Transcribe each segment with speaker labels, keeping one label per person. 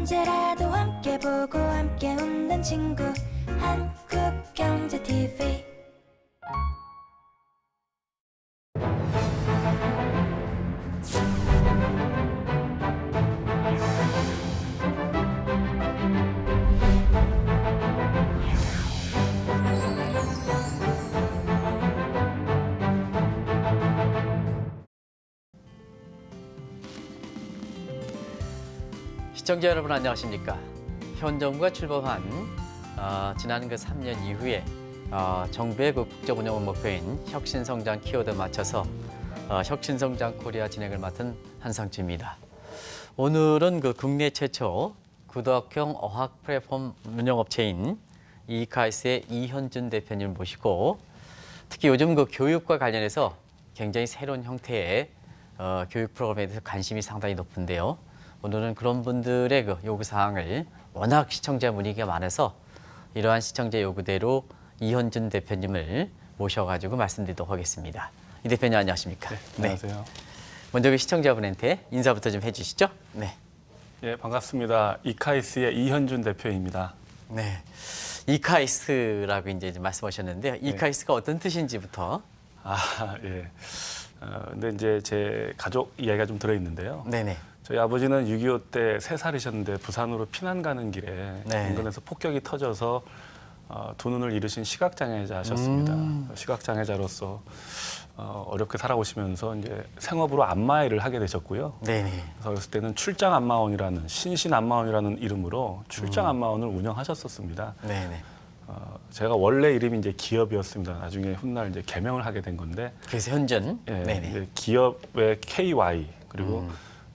Speaker 1: 언제라도 함께 보고 함께 웃는 친구 한국경제TV.
Speaker 2: 시청자 여러분 안녕하십니까? 현 정부가 출범한 지난 그 3년 이후에 정부의 그 국정운영 목표인 혁신성장 키워드에 맞춰서 혁신성장 코리아 진행을 맡은 한상주입니다. 오늘은 그 국내 최초 구독형 어학 플랫폼 운영업체인 이카이스의 이현준 대표님을 모시고 특히 요즘 그 교육과 관련해서 굉장히 새로운 형태의 교육 프로그램에 대해서 관심이 상당히 높은데요. 오늘은 그런 분들의 그 요구사항을 워낙 시청자 문의가 많아서 이러한 시청자 요구대로 이현준 대표님을 모셔가지고 말씀드리도록 하겠습니다. 이 대표님 안녕하십니까?
Speaker 3: 네, 안녕하세요.
Speaker 2: 네. 먼저 그 시청자분한테 인사부터 좀 해주시죠. 네.
Speaker 3: 예, 반갑습니다. 이카이스의 이현준 대표입니다.
Speaker 2: 네. 이카이스라고 이제 말씀하셨는데요. 이카이스가 어떤 뜻인지부터.
Speaker 3: 예. 근데 이제 제 가족 이야기가 좀 들어있는데요.
Speaker 2: 네네.
Speaker 3: 저희 아버지는 6.25 때 3살이셨는데 부산으로 피난 가는 길에
Speaker 2: 네.
Speaker 3: 인근에서 폭격이 터져서 두 눈을 잃으신 시각장애자셨습니다. 시각장애자로서 어렵게 살아오시면서 이제 생업으로 안마의를 하게 되셨고요.
Speaker 2: 네네.
Speaker 3: 그래서 어렸을 때는 출장 안마원이라는 신신 안마원이라는 이름으로 출장 안마원을 운영하셨었습니다.
Speaker 2: 네네.
Speaker 3: 제가 원래 이름이 이제 기업이었습니다. 나중에 훗날 이제 개명을 하게 된 건데.
Speaker 2: 그래서 현준.
Speaker 3: 예,
Speaker 2: 네네.
Speaker 3: 이제 기업의 KY 그리고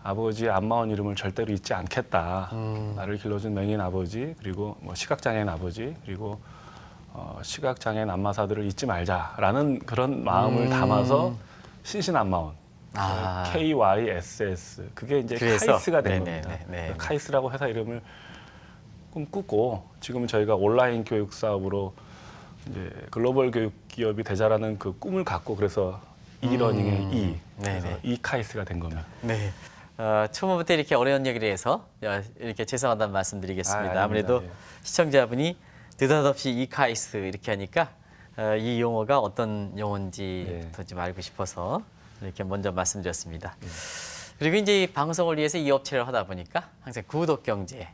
Speaker 3: 아버지의 안마원 이름을 절대로 잊지 않겠다. 나를 길러준 맹인 아버지 그리고 뭐 시각장애인 아버지 그리고 시각장애인 안마사들을 잊지 말자라는 그런 마음을 담아서 신신 안마원 KYSS 그게 이제
Speaker 2: 그래서?
Speaker 3: 카이스가 된
Speaker 2: 네네.
Speaker 3: 겁니다.
Speaker 2: 네네.
Speaker 3: 카이스라고 회사 이름을 꿈꾸고 지금은 저희가 온라인 교육 사업으로 이제 글로벌 교육 기업이 되자라는 그 꿈을 갖고 그래서 이러닝의 그래서 이카이스가 된 겁니다.
Speaker 2: 네. 처음부터 이렇게 어려운 얘기를 해서 이렇게 죄송하다는 말씀드리겠습니다. 아무래도
Speaker 3: 예.
Speaker 2: 시청자분이 느닷없이 이카이스 이렇게 하니까 이 용어가 어떤 용어인지부터 좀 알고 싶어서 이렇게 먼저 말씀드렸습니다. 그리고 이제 이 방송을 위해서 이 업체를 하다 보니까 항상 구독경제,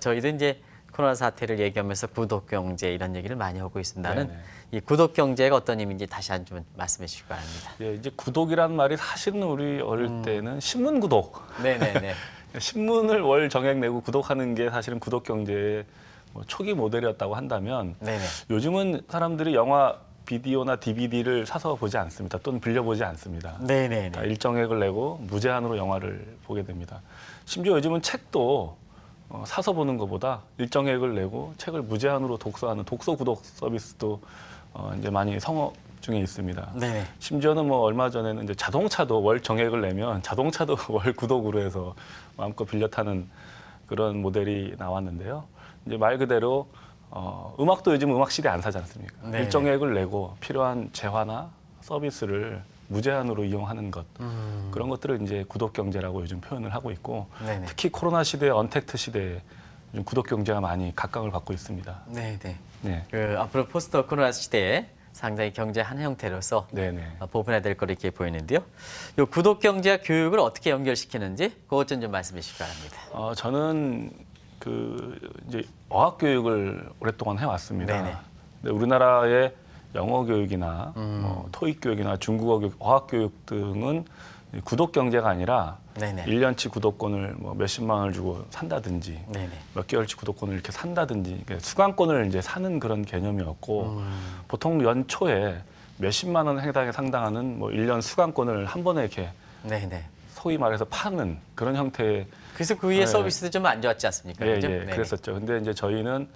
Speaker 2: 저희도 이제 코로나 사태를 얘기하면서 구독경제 이런 얘기를 많이 하고 있습니다는 이 구독경제가 어떤 의미인지 다시 한 번 말씀해 주시기 바랍니다.
Speaker 3: 예, 이제 구독이란 말이 사실은 우리 어릴 때는 신문 구독.
Speaker 2: 네네네.
Speaker 3: 신문을 월 정액 내고 구독하는 게 사실은 구독경제의 뭐 초기 모델이었다고 한다면
Speaker 2: 네네.
Speaker 3: 요즘은 사람들이 영화 비디오나 DVD를 사서 보지 않습니다. 또는 빌려보지 않습니다.
Speaker 2: 네네네.
Speaker 3: 다 일정액을 내고 무제한으로 영화를 보게 됩니다. 심지어 요즘은 책도 사서 보는 것보다 일정액을 내고 책을 무제한으로 독서하는 독서 구독 서비스도 이제 많이 성업 중에 있습니다.
Speaker 2: 네네.
Speaker 3: 심지어는 뭐 얼마 전에는 이제 자동차도 월 정액을 내면 자동차도 월 구독으로 해서 마음껏 빌려 타는 그런 모델이 나왔는데요. 이제 말 그대로 음악도 요즘 음악 CD 안 사지 않습니까?
Speaker 2: 네네.
Speaker 3: 일정액을 내고 필요한 재화나 서비스를 무제한으로 이용하는 것 그런 것들을 이제 구독 경제라고 요즘 표현을 하고 있고
Speaker 2: 네네.
Speaker 3: 특히 코로나 시대, 언택트 시대에 요즘 구독 경제가 많이 각광을 받고 있습니다.
Speaker 2: 네네.
Speaker 3: 네,
Speaker 2: 그 앞으로 포스트 코로나 시대에 상당히 경제 한 형태로서
Speaker 3: 네네.
Speaker 2: 보편화 될 거로 이렇게 보이는데요. 이 구독 경제와 교육을 어떻게 연결시키는지 그것 좀 말씀해 주시기 바랍니다.
Speaker 3: 저는 그 이제 어학 교육을 오랫동안 해왔습니다.
Speaker 2: 네네.
Speaker 3: 근데 우리나라의 영어 교육이나 뭐 토익 교육이나 중국어 교육, 어학 교육 등은 구독 경제가 아니라
Speaker 2: 네네.
Speaker 3: 1년치 구독권을 뭐 몇십만 원을 주고 산다든지
Speaker 2: 네네.
Speaker 3: 몇 개월치 구독권을 이렇게 산다든지 그러니까 수강권을 이제 사는 그런 개념이었고 보통 연초에 몇십만 원 해당에 상당하는 뭐 1년 수강권을 한 번에 이렇게
Speaker 2: 네네.
Speaker 3: 소위 말해서 파는 그런 형태의
Speaker 2: 그래서 그 위에 서비스도 좀 안 좋았지 않습니까?
Speaker 3: 예,
Speaker 2: 그죠?
Speaker 3: 예,
Speaker 2: 네네.
Speaker 3: 그랬었죠. 근데 이제 저희는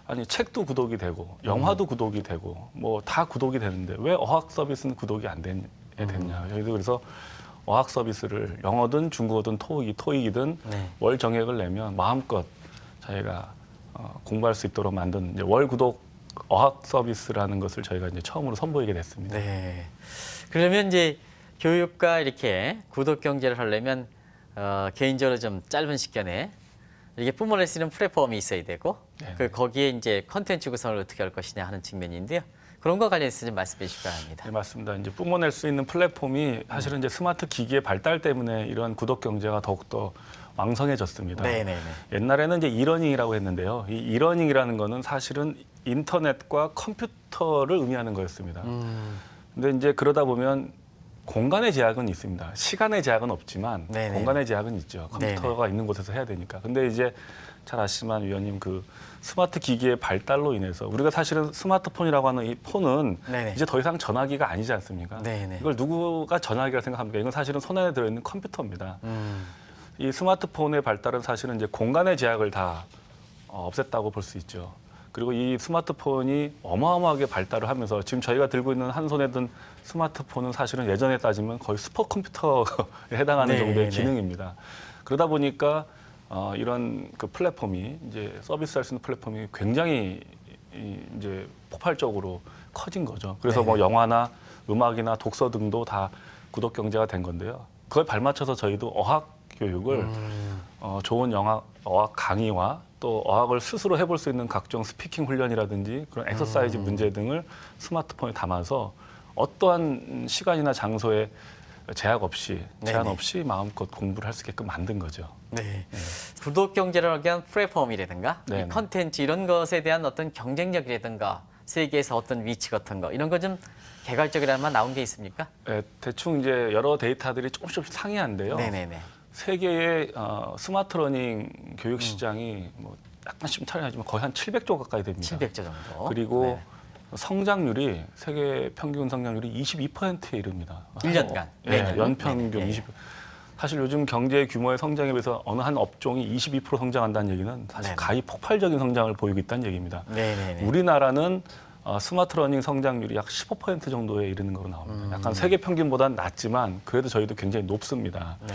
Speaker 3: 아니 책도 구독이 되고 영화도 구독이 되고 뭐 다 구독이 되는데 왜 어학 서비스는 구독이 안 됐냐. 저희도 그래서 어학 서비스를 영어든 중국어든 토익이든 월 정액을 내면 마음껏 자기가 공부할 수 있도록 만든 이제 월 구독 어학 서비스라는 것을 저희가 이제 처음으로 선보이게 됐습니다.
Speaker 2: 네. 그러면 이제 교육과 이렇게 구독 경제를 하려면 개인적으로 좀 짧은 시간에 이게 뿜어낼 수 있는 플랫폼이 있어야 되고
Speaker 3: 네.
Speaker 2: 그 거기에 이제 컨텐츠 구성을 어떻게 할 것이냐 하는 측면인데요. 그런 거 관련해서 좀 말씀해 주시기 바랍니다.
Speaker 3: 네, 맞습니다. 이제 뿜어낼 수 있는 플랫폼이 사실은 이제 스마트 기기의 발달 때문에 이러한 구독 경제가 더욱더 왕성해졌습니다.
Speaker 2: 네네네.
Speaker 3: 옛날에는 이제 이러닝이라고 했는데요. 이 이러닝이라는 거는 사실은 인터넷과 컴퓨터를 의미하는 거였습니다. 근데 이제 그러다 보면 공간의 제약은 있습니다. 시간의 제약은 없지만
Speaker 2: 네네.
Speaker 3: 공간의 제약은 있죠. 컴퓨터가 있는 곳에서 해야 되니까. 근데 이제 잘 아시지만 위원님 그 스마트 기기의 발달로 인해서 우리가 사실은 스마트폰이라고 하는 이 폰은
Speaker 2: 네네.
Speaker 3: 이제 더 이상 전화기가 아니지 않습니까?
Speaker 2: 네네.
Speaker 3: 이걸 누구가 전화기라 생각합니까? 이건 사실은 손 안에 들어있는 컴퓨터입니다. 이 스마트폰의 발달은 사실은 이제 공간의 제약을 다 없앴다고 볼 수 있죠. 그리고 이 스마트폰이 어마어마하게 발달을 하면서 지금 저희가 들고 있는 한 손에 든 스마트폰은 사실은 예전에 따지면 거의 슈퍼컴퓨터에 해당하는
Speaker 2: 네,
Speaker 3: 정도의
Speaker 2: 네.
Speaker 3: 기능입니다. 그러다 보니까 이런 그 플랫폼이 이제 서비스할 수 있는 플랫폼이 굉장히 이제 폭발적으로 커진 거죠. 그래서
Speaker 2: 네.
Speaker 3: 뭐 영화나 음악이나 독서 등도 다 구독 경제가 된 건데요. 그걸 발맞춰서 저희도 어학 교육을 좋은 어학 강의와 또 어학을 스스로 해볼 수 있는 각종 스피킹 훈련이라든지 그런 엑서사이즈 문제 등을 스마트폰에 담아서 어떠한 시간이나 장소에 제약 없이 제한
Speaker 2: 네네.
Speaker 3: 없이 마음껏 공부를 할 수 있게끔 만든 거죠.
Speaker 2: 네. 구독 경제를 위한 플랫폼이라든가 이
Speaker 3: 네네.
Speaker 2: 컨텐츠 이런 것에 대한 어떤 경쟁력이라든가 세계에서 어떤 위치 같은 거 이런 거 좀 개괄적이라만 나온 게 있습니까?
Speaker 3: 대충 이제 여러 데이터들이 조금씩 상이한데요.
Speaker 2: 네네네.
Speaker 3: 세계의 스마트 러닝 교육 시장이 뭐 약간 심탈하지만 거의 한 700조 가까이 됩니다.
Speaker 2: 700조 정도.
Speaker 3: 그리고
Speaker 2: 네.
Speaker 3: 성장률이 세계 평균 성장률이 22%에 이릅니다.
Speaker 2: 1년간.
Speaker 3: 예,
Speaker 2: 매년.
Speaker 3: 연평균
Speaker 2: 네네.
Speaker 3: 20. 사실 요즘 경제 규모의 성장에 비해서 어느 한 업종이 22% 성장한다는 얘기는 사실
Speaker 2: 네네.
Speaker 3: 가히 폭발적인 성장을 보이고 있다는 얘기입니다.
Speaker 2: 네네네.
Speaker 3: 우리나라는 스마트 러닝 성장률이 약 15% 정도에 이르는 거로 나옵니다. 약간 세계 평균보다는 낮지만 그래도 저희도 굉장히 높습니다.
Speaker 2: 네.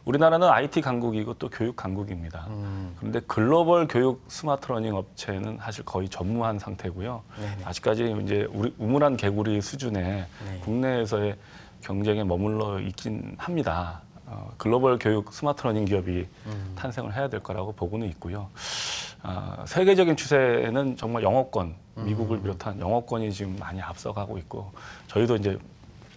Speaker 3: 우리나라는 IT 강국이고 또 교육 강국입니다. 그런데 글로벌 교육 스마트 러닝 업체는 사실 거의 전무한 상태고요.
Speaker 2: 네네.
Speaker 3: 아직까지 이제 우리 우물안 개구리 수준의
Speaker 2: 네.
Speaker 3: 국내에서의 경쟁에 머물러 있긴 합니다. 글로벌 교육 스마트 러닝 기업이 탄생을 해야 될 거라고 보고는 있고요. 세계적인 추세는 정말 영어권, 미국을 비롯한 영어권이 지금 많이 앞서가고 있고 저희도 이제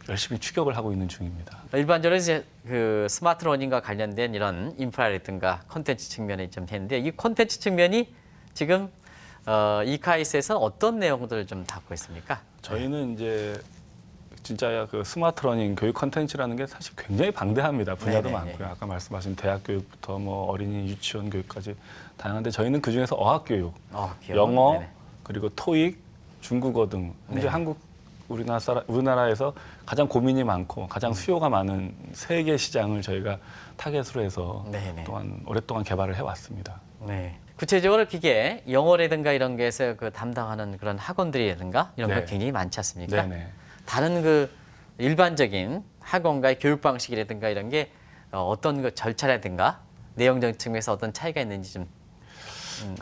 Speaker 3: 열심히 추격을 하고 있는 중입니다.
Speaker 2: 일반적으로 이제 그 스마트 러닝과 관련된 이런 인프라라든가 콘텐츠 측면에 좀 했는데 이 콘텐츠 측면이 지금 이카이스에서 어떤 내용들을 좀 담고 있습니까?
Speaker 3: 저희는 이제 진짜 그 스마트 러닝 교육 콘텐츠라는 게 사실 굉장히 방대합니다. 분야도
Speaker 2: 네네네.
Speaker 3: 많고요. 아까 말씀하신 대학 교육부터 뭐 어린이 유치원 교육까지 다양한데 저희는 그 중에서 어학 교육,
Speaker 2: 기억.
Speaker 3: 영어
Speaker 2: 네네.
Speaker 3: 그리고 토익, 중국어 등 현재
Speaker 2: 네네.
Speaker 3: 우리나라에서 가장 고민이 많고 가장 수요가 많은 세계 시장을 저희가 타겟으로 해서
Speaker 2: 네네.
Speaker 3: 또한 오랫동안 개발을 해왔습니다.
Speaker 2: 네. 구체적으로 그게 영어라든가 이런 게서 그 담당하는 그런 학원들이라든가 이런 거
Speaker 3: 네.
Speaker 2: 굉장히 많지 않습니까?
Speaker 3: 네네.
Speaker 2: 다른 그 일반적인 학원과의 교육 방식이라든가 이런 게 어떤 그 절차라든가 내용적 측면에서 어떤 차이가 있는지 좀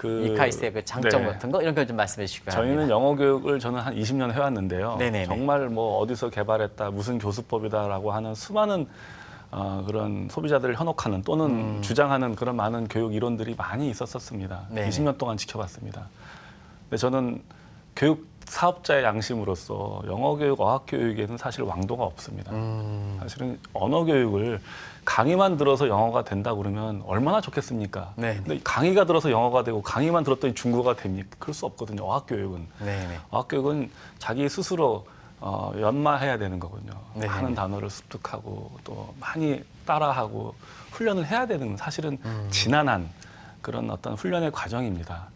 Speaker 2: 이카이스의 그 장점
Speaker 3: 네.
Speaker 2: 같은 거 이런 걸 좀 말씀해 주시기 바랍니다.
Speaker 3: 저희는 영어 교육을 저는 한 20년 해왔는데요.
Speaker 2: 네네네.
Speaker 3: 정말 뭐 어디서 개발했다, 무슨 교수법이다라고 하는 수많은 그런 소비자들을 현혹하는 또는 주장하는 그런 많은 교육 이론들이 많이 있었습니다.
Speaker 2: 네네.
Speaker 3: 20년 동안 지켜봤습니다. 근데 저는 교육 사업자의 양심으로서 영어 교육, 어학 교육에는 사실 왕도가 없습니다. 사실은 언어 교육을 강의만 들어서 영어가 된다 그러면 얼마나 좋겠습니까?
Speaker 2: 네.
Speaker 3: 근데 강의가 들어서 영어가 되고 강의만 들었더니 중국어가 됩니까? 그럴 수 없거든요. 어학 교육은.
Speaker 2: 네네.
Speaker 3: 어학 교육은 자기 스스로 연마해야 되는 거거든요.
Speaker 2: 네.
Speaker 3: 많은 단어를 습득하고 또 많이 따라하고 훈련을 해야 되는 사실은 지난한 그런 어떤 훈련의 과정입니다.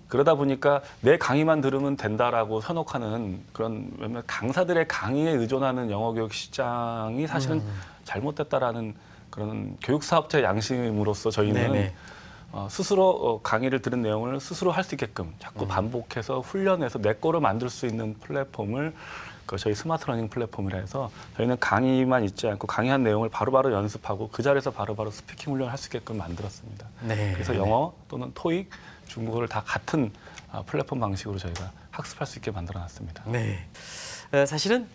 Speaker 3: 그러다 보니까 내 강의만 들으면 된다라고 현혹하는 그런 몇몇 강사들의 강의에 의존하는 영어 교육 시장이 사실은 잘못됐다라는 그런 교육 사업자의 양심으로서 저희는
Speaker 2: 네네.
Speaker 3: 스스로 강의를 들은 내용을 스스로 할 수 있게끔 자꾸 반복해서 훈련해서 내 거로 만들 수 있는 플랫폼을 저희 스마트 러닝 플랫폼이라 해서 저희는 강의만 있지 않고 강의한 내용을 바로바로 연습하고 그 자리에서 바로바로 스피킹 훈련을 할 수 있게끔 만들었습니다.
Speaker 2: 네.
Speaker 3: 그래서 영어 또는 토익, 중국어를 다 같은 플랫폼 방식으로 저희가 학습할 수 있게 만들어놨습니다.
Speaker 2: 네. 사실은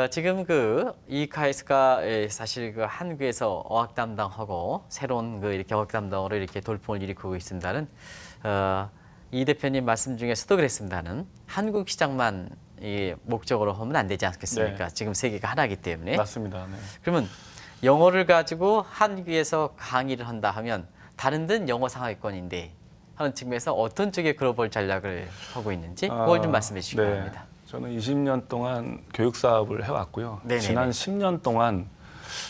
Speaker 2: 지금 그 이카이스가 사실 그 한국에서 어학 담당하고 새로운 그 이렇게 어학 담당으로 이렇게 돌풍을 일으키고 있습니다는 이 대표님 말씀 중에서도 그랬습니다는 한국 시장만 이 목적으로 하면 안 되지 않겠습니까?
Speaker 3: 네.
Speaker 2: 지금 세계가 하나이기 때문에.
Speaker 3: 맞습니다. 네.
Speaker 2: 그러면 영어를 가지고 한국에서 강의를 한다 하면 다른 데는 영어 상위권인데 하는 측면에서 어떤 쪽의 글로벌 전략을 하고 있는지 그걸 좀 말씀해 주시기 바랍니다.
Speaker 3: 저는 20년 동안 교육 사업을 해왔고요.
Speaker 2: 네네네.
Speaker 3: 지난 10년 동안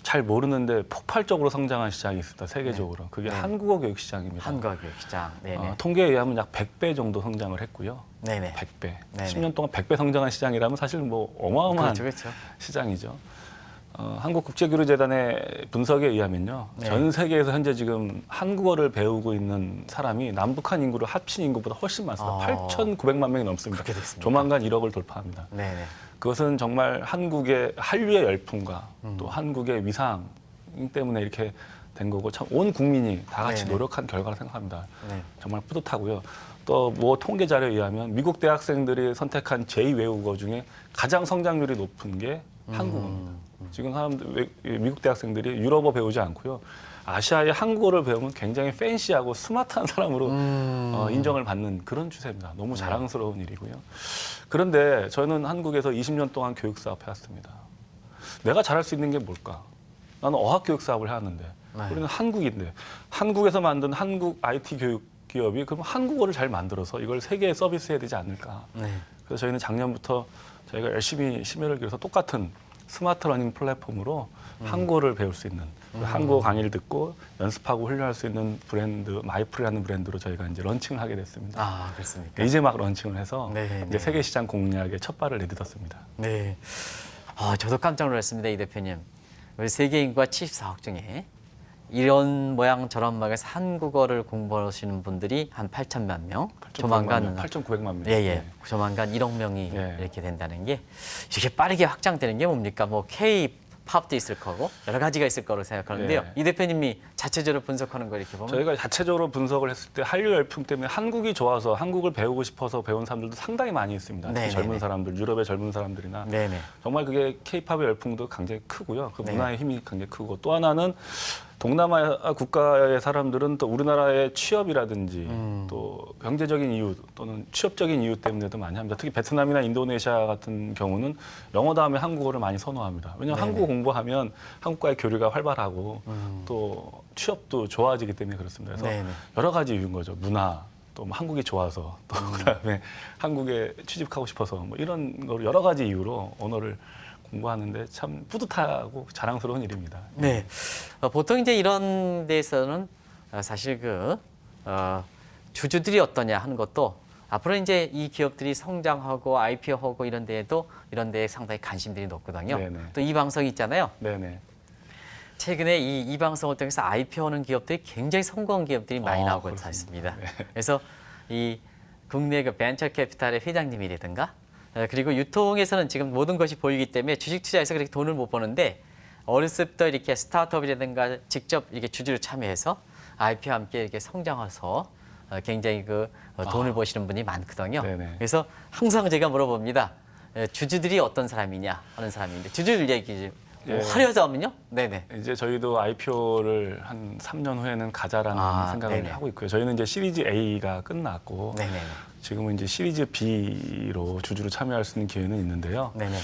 Speaker 3: 잘 모르는데 폭발적으로 성장한 시장이 있습니다. 세계적으로. 그게
Speaker 2: 네.
Speaker 3: 한국어 교육 시장입니다.
Speaker 2: 한국어 교육 시장. 네네.
Speaker 3: 통계에 의하면 약 100배 정도 성장을 했고요.
Speaker 2: 네네.
Speaker 3: 100배.
Speaker 2: 네네.
Speaker 3: 10년 동안 100배 성장한 시장이라면 사실 뭐 어마어마한
Speaker 2: 그렇죠.
Speaker 3: 시장이죠. 한국국제교류재단의 분석에 의하면요.
Speaker 2: 네.
Speaker 3: 전 세계에서 현재 지금 한국어를 배우고 있는 사람이 남북한 인구를 합친 인구보다 훨씬 많습니다. 8,900만 명이 넘습니다.
Speaker 2: 그렇게 됐습니까?
Speaker 3: 조만간 1억을 돌파합니다.
Speaker 2: 네네.
Speaker 3: 그것은 정말 한국의 한류의 열풍과 또 한국의 위상 때문에 이렇게 된 거고 참 온 국민이 다 같이
Speaker 2: 네네.
Speaker 3: 노력한 결과라 생각합니다.
Speaker 2: 네.
Speaker 3: 정말 뿌듯하고요. 또 뭐 통계 자료에 의하면 미국 대학생들이 선택한 제2외국어 중에 가장 성장률이 높은 게 한국어입니다. 지금 사람들 미국 대학생들이 유럽어 배우지 않고요. 아시아의 한국어를 배우면 굉장히 팬시하고 스마트한 사람으로 인정을 받는 그런 추세입니다. 너무 자랑스러운 일이고요. 그런데 저는 한국에서 20년 동안 교육 사업 해왔습니다. 내가 잘할 수 있는 게 뭘까? 나는 어학 교육 사업을 해왔는데
Speaker 2: 네.
Speaker 3: 우리는 한국인데 한국에서 만든 한국 IT 교육 기업이 그럼 한국어를 잘 만들어서 이걸 세계에 서비스해야 되지 않을까?
Speaker 2: 네.
Speaker 3: 그래서 저희는 작년부터 저희가 열심히 심혈을 기울여서 똑같은 스마트 러닝 플랫폼으로 한국어를 배울 수 있는 한국어 강의를 듣고 연습하고 훈련할 수 있는 브랜드 마이플이라는 브랜드로 저희가 이제 런칭을 하게 됐습니다.
Speaker 2: 아, 그렇습니까?
Speaker 3: 이제 막 런칭을 해서
Speaker 2: 네,
Speaker 3: 이제
Speaker 2: 네.
Speaker 3: 세계 시장 공략에 첫 발을 내딛었습니다.
Speaker 2: 네. 저도 깜짝 놀랐습니다, 이 대표님. 우리 세계 인구가 74억 중에 이런 모양 저런 모양에서 한국어를 공부하시는 분들이 한 8천만 명, 조만간
Speaker 3: 8,900만 명.
Speaker 2: 예. 조만간 1억 명이
Speaker 3: 예.
Speaker 2: 이렇게 된다는 게 이렇게 빠르게 확장되는 게 뭡니까? 뭐 K-팝도 있을 거고 여러 가지가 있을 거로 생각하는데요.
Speaker 3: 예.
Speaker 2: 이 대표님이 자체적으로 분석하는 걸 이렇게 보면
Speaker 3: 저희가 자체적으로 분석을 했을 때 한류 열풍 때문에 한국이 좋아서 한국을 배우고 싶어서 배운 사람들도 상당히 많이 있습니다.
Speaker 2: 네네네.
Speaker 3: 젊은 사람들, 유럽의 젊은 사람들이나
Speaker 2: 네네.
Speaker 3: 정말 그게 K-팝의 열풍도 굉장히 크고요. 그
Speaker 2: 네.
Speaker 3: 문화의 힘이 굉장히 크고 또 하나는 동남아 국가의 사람들은 또 우리나라의 취업이라든지 또 경제적인 이유 또는 취업적인 이유 때문에도 많이 합니다. 특히 베트남이나 인도네시아 같은 경우는 영어 다음에 한국어를 많이 선호합니다. 왜냐하면
Speaker 2: 네네.
Speaker 3: 한국어 공부하면 한국과의 교류가 활발하고 또 취업도 좋아지기 때문에 그렇습니다. 그래서
Speaker 2: 네네.
Speaker 3: 여러 가지 이유인 거죠. 문화, 또 뭐 한국이 좋아서 또 그다음에 한국에 취직하고 싶어서 뭐 이런 거 여러 가지 이유로 언어를 공부하는데 참 뿌듯하고 자랑스러운 일입니다.
Speaker 2: 네. 보통 이제 이런 데에서는 사실 주주들이 어떠냐 하는 것도 앞으로 이제 이 기업들이 성장하고 IPO하고 이런 데에도 이런 데에 상당히 관심들이 높거든요.
Speaker 3: 네네.
Speaker 2: 또 이 방송이 있잖아요.
Speaker 3: 네네.
Speaker 2: 최근에 이 방송을 통해서 IPO하는 기업들이 굉장히 성공한 기업들이 많이 나오고 있습니다. 그래서 이 국내 그 벤처 캐피탈의 회장님이라든가 그리고 유통에서는 지금 모든 것이 보이기 때문에 주식 투자에서 그렇게 돈을 못 버는데 어렸을 때부터 이렇게 스타트업이라든가 직접 이렇게 주주로 참여해서 IP와 함께 이렇게 성장해서 굉장히 돈을 버시는 분이 많거든요.
Speaker 3: 네네.
Speaker 2: 그래서 항상 제가 물어봅니다. 주주들이 어떤 사람이냐 하는 사람인데 주주들 얘기 좀
Speaker 3: 예.
Speaker 2: 하려자면요. 네네.
Speaker 3: 이제 저희도 IPO를 한 3년 후에는 가자라는 생각을
Speaker 2: 네네.
Speaker 3: 하고 있고요. 저희는 이제 시리즈 A가 끝났고
Speaker 2: 네네.
Speaker 3: 지금은 이제 시리즈 B로 주주로 참여할 수 있는 기회는 있는데요.
Speaker 2: 네네.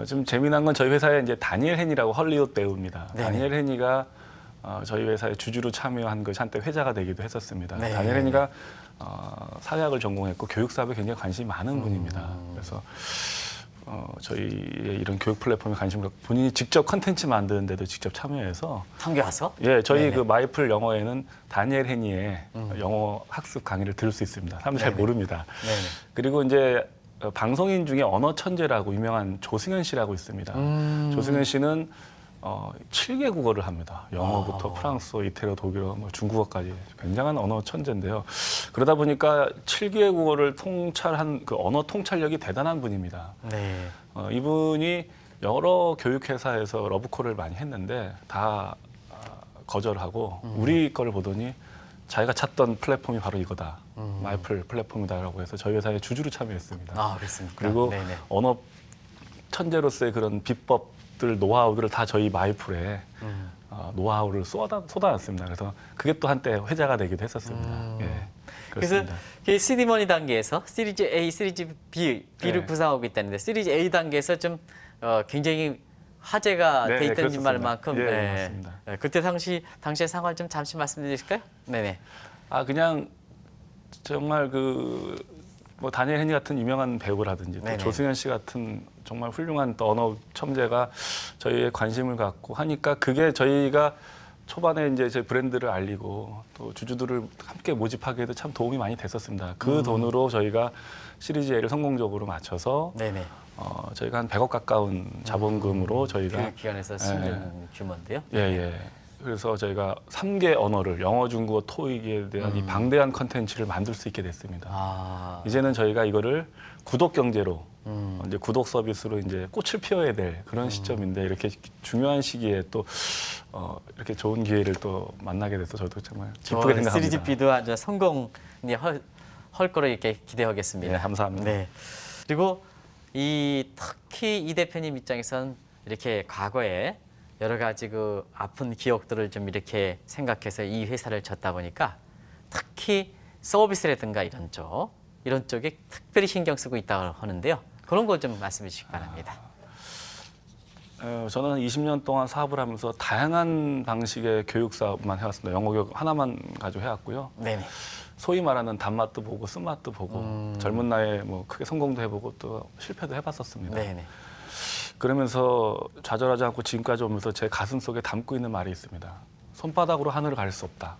Speaker 3: 좀 재미난 건 저희 회사에 이제 다니엘 헤니라고 헐리우드 배우입니다.
Speaker 2: 네네.
Speaker 3: 다니엘 헤니가 저희 회사에 주주로 참여한 것이 한때 회자가 되기도 했었습니다.
Speaker 2: 네.
Speaker 3: 다니엘 헤니가 사회학을 전공했고 교육 사업에 굉장히 관심이 많은 분입니다. 그래서 저희의 이런 교육 플랫폼에 관심을 갖고 본인이 직접 컨텐츠 만드는 데도 직접 참여해서
Speaker 2: 한국에 와서?
Speaker 3: 예, 저희
Speaker 2: 네네.
Speaker 3: 그 마이플 영어에는 다니엘 헤니의 영어 학습 강의를 들을 수 있습니다. 사람들 잘
Speaker 2: 네네.
Speaker 3: 모릅니다.
Speaker 2: 네네.
Speaker 3: 그리고 이제 방송인 중에 언어 천재라고 유명한 조승현 씨라고 있습니다. 조승현 씨는 7개 국어를 합니다. 영어부터 프랑스어, 이태리어, 독일어, 뭐 중국어까지 굉장한 언어 천재인데요. 그러다 보니까 7개 국어를 통찰한 그 언어 통찰력이 대단한 분입니다.
Speaker 2: 네.
Speaker 3: 이분이 여러 교육회사에서 러브콜을 많이 했는데 다 거절하고 우리 거를 보더니 자기가 찾던 플랫폼이 바로 이거다. 마이플 플랫폼이다라고 해서 저희 회사에 주주로 참여했습니다.
Speaker 2: 그렇습니까?
Speaker 3: 그리고
Speaker 2: 네네.
Speaker 3: 언어 천재로서의 그런 비법들, 노하우들을 다 저희 마이풀에 노하우를 쏟아놨습니다. 그래서 그게 또 한때 회자가 되기도 했었습니다. 예,
Speaker 2: 그래서
Speaker 3: 그렇습니다.
Speaker 2: 그 시디머니 단계에서 시리즈 A, 시리즈 B를
Speaker 3: 네.
Speaker 2: 구상하고 있다는데 시리즈 A 단계에서 좀 굉장히 화제가
Speaker 3: 네,
Speaker 2: 돼 있던
Speaker 3: 그렇습니다.
Speaker 2: 말만큼
Speaker 3: 예, 맞습니다.
Speaker 2: 그때 당시의 상황을 좀 잠시 말씀해 주실까요? 네네.
Speaker 3: 그냥 정말 뭐 다니엘 헤니 같은 유명한 배우라든지 또
Speaker 2: 네네.
Speaker 3: 조승현 씨 같은 정말 훌륭한 또 언어 첨재가 저희의 관심을 갖고 하니까 그게 저희가 초반에 이제 제 브랜드를 알리고 또 주주들을 함께 모집하기에도 참 도움이 많이 됐었습니다. 그 돈으로 저희가 시리즈 A를 성공적으로 맞춰서
Speaker 2: 네네.
Speaker 3: 저희가 한 100억 가까운 자본금으로 저희가
Speaker 2: 그 기관에서 신용 규모인데요.
Speaker 3: 예. 그래서 저희가 3개 언어를 영어, 중국어, 토익에 대한 이 방대한 컨텐츠를 만들 수 있게 됐습니다. 이제는 저희가 이거를 구독 경제로 이제 구독 서비스로 이제 꽃을 피워야 될 그런 시점인데 이렇게 중요한 시기에 또 이렇게 좋은 기회를 또 만나게 돼서 저도 정말 기쁘게 생각합니다.
Speaker 2: 시리즈 B도 아주 성공이 할 거로 이렇게 기대하겠습니다.
Speaker 3: 네, 감사합니다.
Speaker 2: 네. 그리고 특히 이 대표님 입장에선 이렇게 과거에 여러 가지 그 아픈 기억들을 좀 이렇게 생각해서 이 회사를 졌다 보니까 특히 서비스라든가 이런 쪽에 특별히 신경 쓰고 있다고 하는데요. 그런 걸 좀 말씀해 주시기 바랍니다.
Speaker 3: 저는 20년 동안 사업을 하면서 다양한 방식의 교육 사업만 해왔습니다. 영어 교육 하나만 가지고 해왔고요.
Speaker 2: 네네.
Speaker 3: 소위 말하는 단맛도 보고 쓴맛도 보고 젊은 나이에 뭐 크게 성공도 해보고 또 실패도 해봤었습니다.
Speaker 2: 네네.
Speaker 3: 그러면서 좌절하지 않고 지금까지 오면서 제 가슴 속에 담고 있는 말이 있습니다. 손바닥으로 하늘을 가릴 수 없다.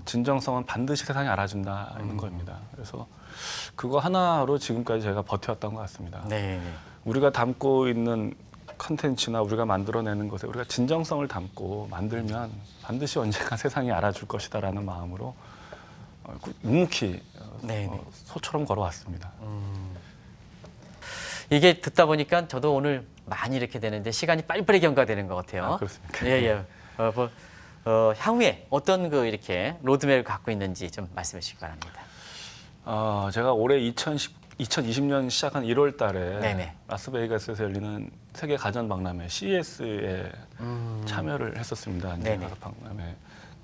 Speaker 3: 진정성은 반드시 세상이 알아준다는 겁니다. 그래서 그거 하나로 지금까지 제가 버텨왔던 것 같습니다.
Speaker 2: 네네.
Speaker 3: 우리가 담고 있는 컨텐츠나 우리가 만들어내는 것에 우리가 진정성을 담고 만들면 반드시 언젠가 세상이 알아줄 것이다라는 마음으로 묵묵히 소처럼 걸어왔습니다.
Speaker 2: 이게 듣다 보니까 저도 오늘 많이 이렇게 되는데 시간이 빨리빨리 경과되는 것 같아요.
Speaker 3: 그렇습니까?
Speaker 2: 예. 향후에 어떤 이렇게 로드맵을 갖고 있는지 좀 말씀해 주시기 바랍니다.
Speaker 3: 제가 올해 2020년 시작한 1월 달에
Speaker 2: 네네.
Speaker 3: 라스베이거스에서 열리는 세계 가전 박람회 CES에 참여를 했었습니다.
Speaker 2: 네네.
Speaker 3: 박람회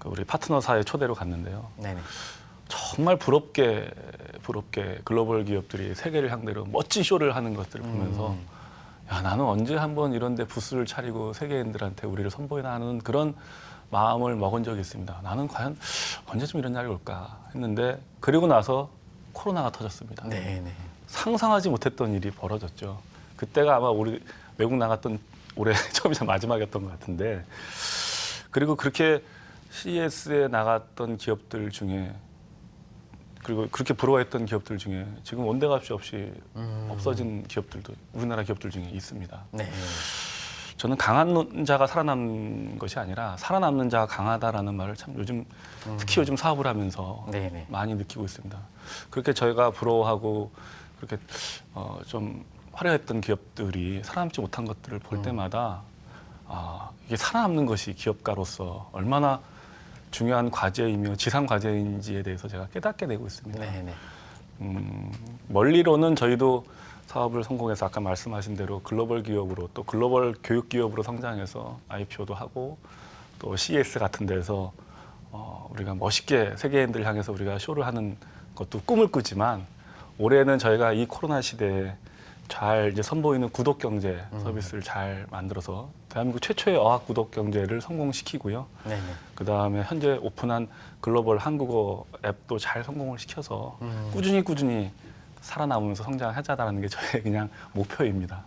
Speaker 3: 우리 파트너사의 초대로 갔는데요.
Speaker 2: 네네.
Speaker 3: 정말 부럽게 글로벌 기업들이 세계를 상대로 멋진 쇼를 하는 것들을 보면서 야, 나는 언제 한번 이런 데 부스를 차리고 세계인들한테 우리를 선보이나 하는 그런 마음을 먹은 적이 있습니다. 나는 과연 언제쯤 이런 날이 올까 했는데 그리고 나서 코로나가 터졌습니다.
Speaker 2: 네네.
Speaker 3: 상상하지 못했던 일이 벌어졌죠. 그때가 아마 우리 외국 나갔던 올해 처음이자 마지막이었던 것 같은데 그리고 그렇게 CES에 나갔던 기업들 중에 그리고 그렇게 부러워했던 기업들 중에 지금 온데값이 없이 없어진 기업들도 우리나라 기업들 중에 있습니다.
Speaker 2: 네.
Speaker 3: 저는 강한 자가 살아남는 것이 아니라 살아남는 자가 강하다라는 말을 참 요즘 특히 요즘 사업을 하면서
Speaker 2: 네네.
Speaker 3: 많이 느끼고 있습니다. 그렇게 저희가 부러워하고 그렇게 좀 화려했던 기업들이 살아남지 못한 것들을 볼 때마다 이게 살아남는 것이 기업가로서 얼마나 중요한 과제이며 지상 과제인지에 대해서 제가 깨닫게 되고 있습니다.
Speaker 2: 네네.
Speaker 3: 멀리로는 저희도 사업을 성공해서 아까 말씀하신 대로 글로벌 기업으로 또 글로벌 교육 기업으로 성장해서 IPO도 하고 또 CES 같은 데서 우리가 멋있게 세계인들 향해서 우리가 쇼를 하는 것도 꿈을 꾸지만 올해는 저희가 이 코로나 시대에 잘 이제 선보이는 구독 경제 서비스를 잘 만들어서 대한민국 최초의 어학 구독 경제를 성공시키고요.
Speaker 2: 네네.
Speaker 3: 그 다음에 현재 오픈한 글로벌 한국어 앱도 잘 성공을 시켜서 꾸준히 살아남으면서 성장하자라는 게 저의 그냥 목표입니다.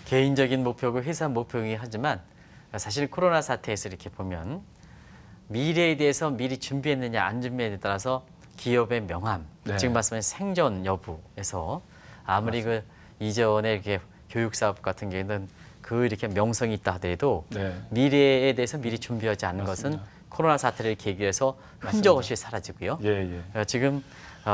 Speaker 2: 개인적인 목표고 회사 목표이긴 하지만 사실 코로나 사태에서 이렇게 보면 미래에 대해서 미리 준비했느냐 안 준비했느냐에 따라서 기업의 명함,
Speaker 3: 네.
Speaker 2: 지금 말씀하신 생존 여부에서 아무리 그 이전에 이렇게 교육 사업 같은 경우는 이렇게 명성이 있다 하더라도
Speaker 3: 네.
Speaker 2: 미래에 대해서 미리 준비하지 않는
Speaker 3: 맞습니다.
Speaker 2: 것은 코로나 사태를 계기해서 흔적 없이 사라지고요.
Speaker 3: 예.
Speaker 2: 지금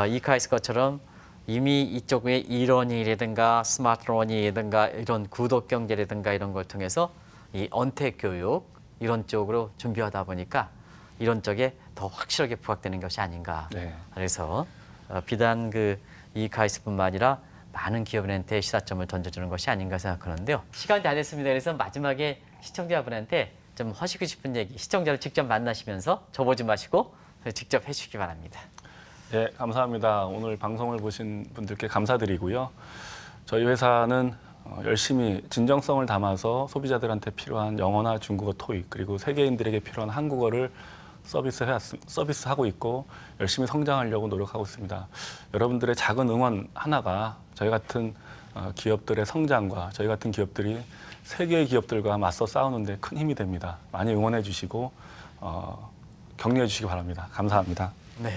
Speaker 2: 이카이스 것처럼 이미 이쪽에 이러닝이라든가 스마트 러닝이라든가 이런 구독 경제라든가 이런 걸 통해서 이 언택 교육 이런 쪽으로 준비하다 보니까 이런 쪽에 더 확실하게 부각되는 것이 아닌가.
Speaker 3: 네.
Speaker 2: 그래서 비단 이카이스뿐만 아니라 많은 기업인한테 시사점을 던져주는 것이 아닌가 생각하는데요. 시간이 다 됐습니다. 그래서 마지막에 시청자분한테 좀 하시고 싶은 얘기, 시청자를 직접 만나시면서 줘보지 마시고 직접 해주시기 바랍니다.
Speaker 3: 네, 감사합니다. 오늘 방송을 보신 분들께 감사드리고요. 저희 회사는 열심히 진정성을 담아서 소비자들한테 필요한 영어나 중국어 토익 그리고 세계인들에게 필요한 한국어를 서비스하고 있고 열심히 성장하려고 노력하고 있습니다. 여러분들의 작은 응원 하나가 저희 같은 기업들의 성장과 저희 같은 기업들이 세계의 기업들과 맞서 싸우는데 큰 힘이 됩니다. 많이 응원해 주시고 격려해 주시기 바랍니다. 감사합니다.
Speaker 2: 네.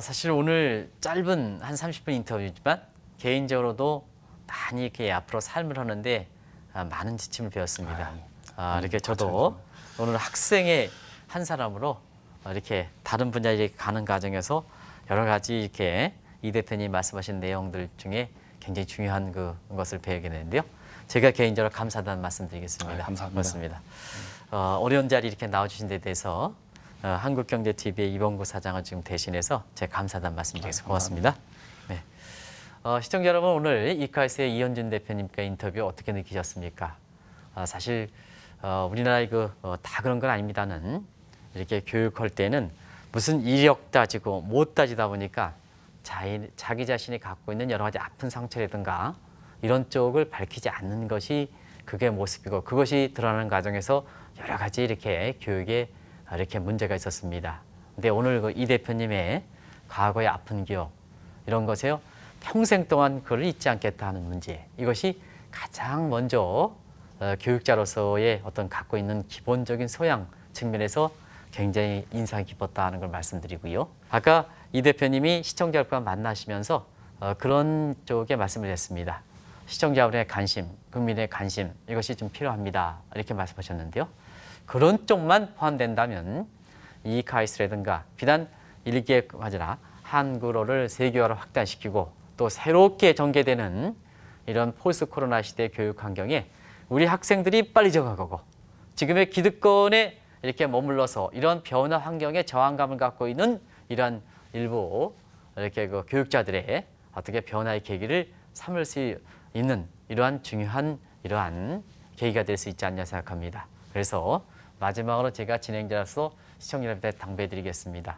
Speaker 2: 사실 오늘 짧은 한 30분 인터뷰지만 개인적으로도 많이 이렇게 앞으로 삶을 하는데 많은 지침을 배웠습니다. 이렇게 저도 오늘 학생의 한 사람으로 이렇게 다른 분야에 가는 과정에서 여러 가지 이렇게 이 대표님 말씀하신 내용들 중에 굉장히 중요한 것을 배우게 되는데요. 제가 개인적으로 감사하다는 말씀드리겠습니다.
Speaker 3: 감사합니다.
Speaker 2: 고맙습니다. 어려운 자리 이렇게 나와주신 데 대해서 한국경제TV의 이범구 사장을 지금 대신해서 제가 감사하다는 말씀드리겠습니다. 고맙습니다. 네. 시청자 여러분, 오늘 이카이스의 이현준 대표님과 인터뷰 어떻게 느끼셨습니까? 사실 우리나라의 다 그런 건 아닙니다는 이렇게 교육할 때는 무슨 이력 따지고 못 따지다 보니까 자기 자신이 갖고 있는 여러 가지 아픈 상처라든가 이런 쪽을 밝히지 않는 것이 그게 모습이고 그것이 드러나는 과정에서 여러 가지 이렇게 교육에 이렇게 문제가 있었습니다. 근데 오늘 이 대표님의 과거의 아픈 기억 이런 것에요 평생 동안 그걸 잊지 않겠다 하는 문제 이것이 가장 먼저 교육자로서의 어떤 갖고 있는 기본적인 소양 측면에서 굉장히 인상 깊었다 하는 걸 말씀드리고요. 아까 이 대표님이 시청자들과 만나시면서 그런 쪽에 말씀을 했습니다. 시청자분의 관심, 국민의 관심 이것이 좀 필요합니다. 이렇게 말씀하셨는데요. 그런 쪽만 포함된다면 이카이스라든가 비단 일개가 아니라 한국어를 세계화로 확단시키고 또 새롭게 전개되는 이런 포스트 코로나 시대 교육 환경에 우리 학생들이 빨리 적응하고 지금의 기득권에 이렇게 머물러서 이런 변화 환경에 저항감을 갖고 있는 이러한 일부 이렇게 교육자들의 어떻게 변화의 계기를 삼을 수 있는 이러한 중요한 이러한 계기가 될 수 있지 않냐 생각합니다. 그래서 마지막으로 제가 진행자로서 시청자 여러분께 당부해드리겠습니다.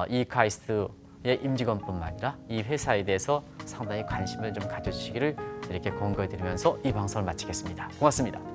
Speaker 2: 이카이스트의 임직원뿐만 아니라 이 회사에 대해서 상당히 관심을 좀 가져주시기를 이렇게 권고해드리면서 이 방송을 마치겠습니다. 고맙습니다.